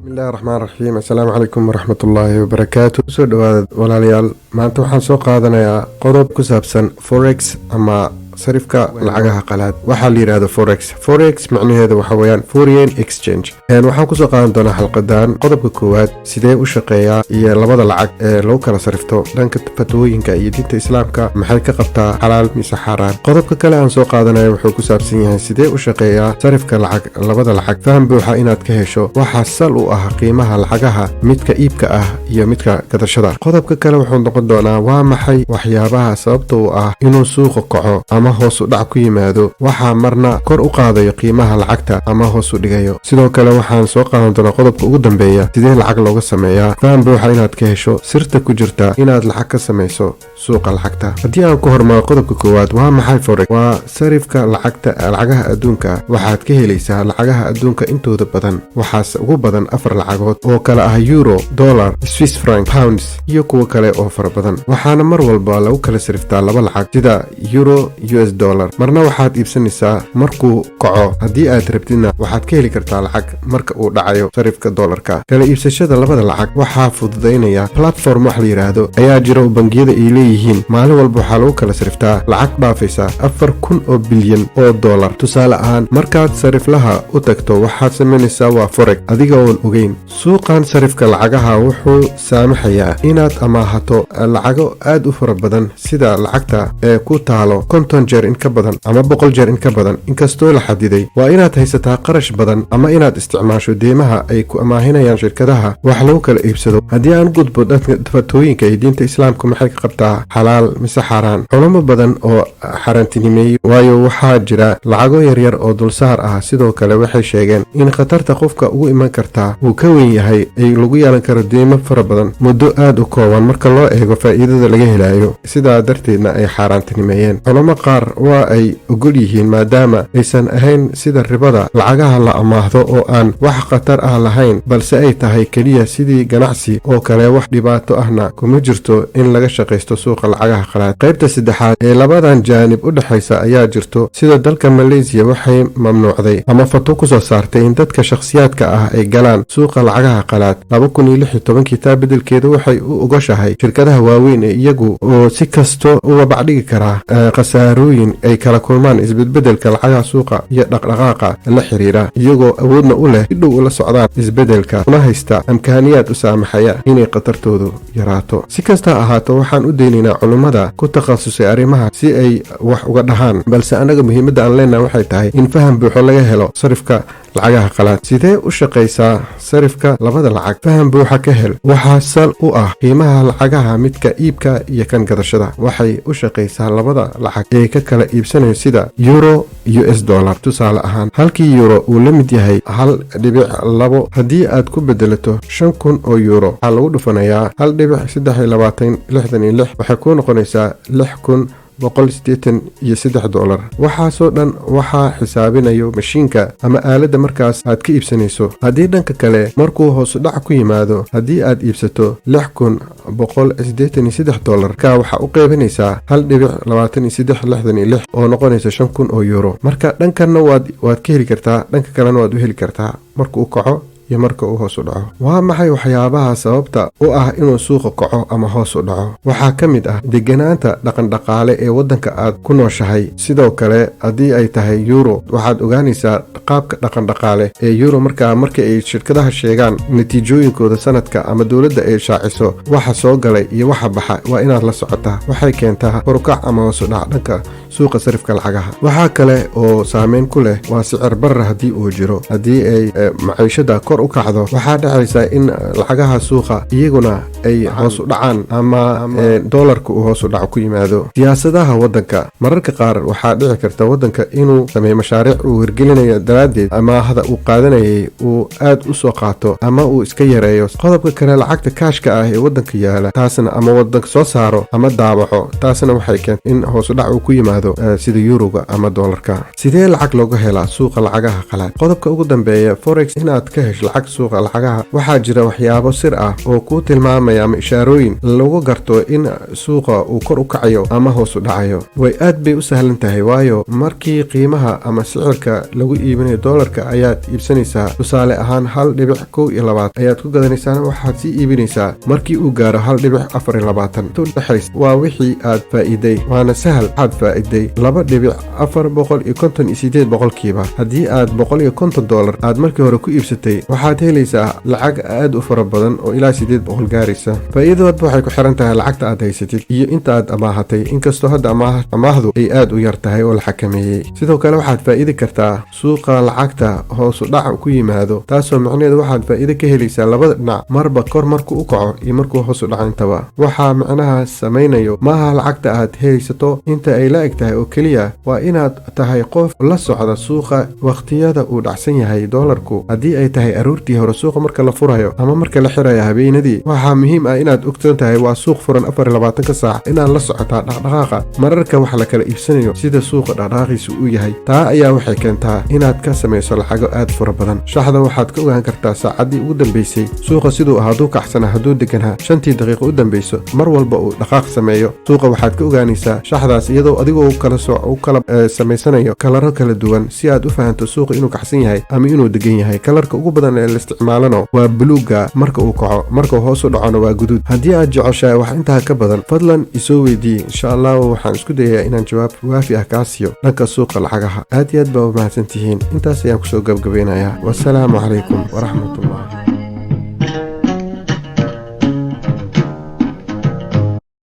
bismillahi raxmaan raxiim assalaamu calaykum waraxmatullaahi wabarakaatu. kusoo dhawaada walaalayaal, maanta waxaan soo qaadanayaa qodob ku saabsan forex ama sarifka lacagaha qalaad. waxaa la yidhaahdo forex macnaheedu waxa weeyaan foreign exchange. waxaan kusoo qaadan doonaa xalqadan qodobka koowaad, sidee u shaqeeyaa iyo labada lacag ee lagu kala sarifto dhanka fatwooyinka iyo diinta islaamka, maxay ka qabtaa xalaal mise xaaraan. qodobka kale aan soo qaadanayo wuxuu ku saabsan yahay sidee u shaqeeyaa sarifka labada lacag. faham buuxa inaad ka hesho waxaa sal u ah qiimaha lacagaha midka iibka ah iyo midka gadashada. qodobka kale wuxuu noqon doonaa waa maxay waxyaabaha sababta u ah inuu suuqa kaco ama hoos u dhac ku yimaado, waxaa marna kor u qaadayo qiimaha lacagta ama hoos u dhigayo. sidoo kale waxaan soo qaadan doonaa qodobka ugu dambeeya, sidee lacag looga sameeyaa. faham buuxa inaad ka hesho sirta ku jirta inaad lacag ka samayso suuqa lacagta. haddii aan ku hormaro qodobka koowaad, waa maxay forex? waa sarifka lacagaha adduunka. waxaad ka helaysaa lacagaha adduunka intooda badan, waxaase ugu badan 4 lacagood oo kale ah euro, dollar, swiss franc, pounds iyo kuwo kale oo fara badan. waxaana mar walba lagu kala sariftaa 2 lacag sida euro US dollar. marna waxaad iibsanaysaa markuu kaco, haddii aad rabtidna waxaad ka heli kartaa lacag marka uu dhacayo sarifka dollarka. kala iibsashada labada lacag waxaa fududaynaya platform wax la yidhaahdo ayaa jira oo bangiyada ay leeyihiin. maalin walba waxaa lagu kala sariftaa lacag dhaafaysa 4,000 oo bilyan oo dollar. tusaale ahaan, markaad sariflaha u tagto waxaad samaynaysaa waa forex adiga oon ogeyn. suuqan sarifka lacagaha wuxuu saamaxayaa inaad amaahato lacago aad u fara badan, sida lacagta ee ku taalo 50 jeer in ka badan ama 100 jeer in ka badan. inkastoo la xadiday, waa inaad haysataa qarash badan ama inaad isticmaasho deymaha ay ku amaahinayaan shirkadaha wax lagu kala iibsado. haddii aan gudbo dhanka fatwooyinka iyo diinta islaamka, maxay ka qabtaa xalaal mise xaaraan. culamo badan oo xaaraantinimeeyey, waayo waxaa jira lacago yaryar oo dulsaar ah. sidoo kale waxay sheegeen in khatarta qofka ugu iman kartaa uu ka weyn yahay, ay lagu yeelan karo deymo fara badan muddo aad u kooban marka loo eego faa'iidada laga helayo. sidaa darteedna ay xaaraantinimeeyeen. culamo qaar waa ay ogol yihiin maadaama aysan ahayn sida ribada lacagaha la amaahdo oo aan wax khatar ah lahayn, balse ay tahay keliya sidii ganacsi oo kale. wax dhibaato ahna kuma jirto in laga shaqaysto suuqa lacagaha qalaad. qaybta saddexaad ee labadan jaanib u dhexaysa ayaa jirto, sida dalka Malaysia waxay mamnuucday ama fatwo kusoo saartay in dadka shakhsiyaadka ah ay galaan suuqa lacagaha qalaad. 2016 taa bedelkeeda waxay u ogoshahay shirkadaha waaweyn ee iyagu oo si kasto uga bacdhigi karaa khasaarooyin ay kala kulmaan isbedbedelka lacagaha suuqa iyo dhaqdhaqaaqa la xiriira, iyagoo awoodna u leh si dhow ula socdaan isbedelka, una haysta amkaaniyaad u saamaxaya inay khatartoodu yaraato. si kasta ahaato, waxaan u daynaynaa culummada ku takhasusay arrimaha si ay wax uga dhahaan, balse annaga muhiimadda aan leenahay waxay tahay in faham buuxo laga helo sarifka lacagaha qalaad. sidee u shaqaysaa sarifka labada lacag? faham buuxa ka hel. waxaa sal u ah qiimaha lacagaha midka iibka iyo kan gadashada. waxay u shaqaysaa labada lacag ee ka kala iibsanayo sida euro US dollar. tusaale ahaan, halkii euro uu la mid yahay 1.2. haddii aad ku bedelato 5,000 oo euro, waxaa lagu dhufanayaa 1.2366. waxay ku noqonaysaa 6,183 dollar. waxaasoo dhan waxaa xisaabinayo mashiinka ama aaladda markaas aad ka iibsanayso. haddii dhanka kale markuu hoos u dhac ku yimaado, haddii aad iibsato 6,183 dollar, ka waxaa u qeybinaysaa 1.2366 oo noqonaysa 5,000 oo euro. marka dhankanna waad ka heli kartaa, dhanka kalena waad u heli kartaa marka uu kaco iyo marka uu hoos u dhaco. waa maxay waxyaabaha sababta u ah inuu suuqa kaco ama hoos u dhaco? waxaa ka mid ah deganaanta dhaqandhaqaale ee waddanka aad ku nooshahay. sidoo kale, haddii ay tahay euro, waxaad ogaanaysaa qaabka dhaqandhaqaale ee euro markii ay shirkadaha sheegaan natiijooyinkooda sanadka ama dowladda ay shaaciso waxa soo galay iyo waxa baxa, waa inaad la socotaa. waxay keentaa horukac ama hoos u dhac dhanka suuqa sarifka lacagaha. waxaa kale oo saameyn ku leh waa sicir barar haddii uu jiro. haddii ay maciishada kor u kacdo, waxaa dhacaysa in lacagaha suuqa iyaguna ay hoos u dhacaan ama doolarka uu hoos u dhaco ku yimaado. siyaasadaha waddanka, mararka qaar waxaa dhici karta waddanka inuu sameeyo mashaariic uu hirgelinayo daraaddeed amaahda uu qaadanayay uu aad u soo qaato ama uu iska yareeyo. qodobka kale, lacagta kaashka ah ee waddanka yaala, taasna ama waddanka soo saaro ama daabaco, taasna waxay keentay in hoos u dhac uu ku yimaado sida yuroga ama doolarka. sidee lacag looga helaa suuqa lacagaha qalaad? qodobka ugu dambeeya, forex inaad ka hesho lacag suuqa lacagaha waxaa jira waxyaabo sir ah oo kuu tilmaamaya ama ishaarooyin lagu garto in suuqa uu kor u kacayo ama hoos u dhacayo. way aad bay u sahlan tahay, waayo markii qiimaha ama sicirka lagu iibinayo doolarka ayaad iibsanaysaa. tusaale ahaan 1.12 ayaad ku gadanaysaa, waxaad sii iibinaysaa markii uu gaaro 1.24. waa wixii aad faa'iiday, waana sahal. waxaad faa'iiday 2.458 boqolkiiba. haddii aad $150 aad markii hore ku iibsatay, waxaad helaysaa lacag aad u fara badan oo ilaa 800 gaaraysa. faa'iidadoodba waxay ku xiran tahay lacagta aad haysatid iyo inta aad amaahatay, inkastoo hadda amaahdu ay aad u yar tahay oo la xakameeyey. sidoo kale waxaad faa'iidi kartaa suuqa lacagta hoos u dhac ku yimaado, taasoo macnaheedu waxaad faa'iido ka helaysaa labada dhinac, marba kor markuu u kaco iyo markuu hoos u dhaco intaba. waxaa macnaha samaynayo maaha lacagta aad haysato inta ay la eg tahay oo keliya, waa inaad tahay qof la socda suuqa waqtiyada uu dhacsan yahay doolarku. haddii ay tahay aroortii hore suuqa marka la furayo ama marka la xirayo habeenadii, waxaa muhiim ah inaad ogsoon tahay waa suuq furan 24 saac, inaad la socotaa dhaqdhaqaaqa mararka wax la kala iibsanayo sida suuqa dhaqdhaqaaqiisu uu yahay. taa ayaa waxay keentaa inaad ka samayso lacago aad fara badan. shaxda waxaad ka ogaan kartaa saacadii ugu dambeysay suuqa siduu ah, hadduu kacsana hadduu deganaa 5 daqiiqo u dambeyso. mar walba uu dhaqaaq sameeyo suuqa waxaad ka ogaanaysaa shaxdaas iyadoo adigoo u kala samaysanayo kalaro kala duwan si aad u fahanto suuqa inuu kacsan yahay ama inuu degan yahay. kalarka ugu badan ee la isticmaalano waa buluuga marka uu kaco, marka uu hoos u dhacona waa guduud. haddii aad jeceshahay wax intaa ka badan, fadlan isoo weydii. insha allah waxaan isku dayayaa inaan jawaab waafi ah kaa siiyo dhanka suuqa lacagaha. aad iyo aad baa u mahadsantihiin. intaas ayaan kusoo gabgabaynayaa. wasalaamu calaykum waraxmatullahi.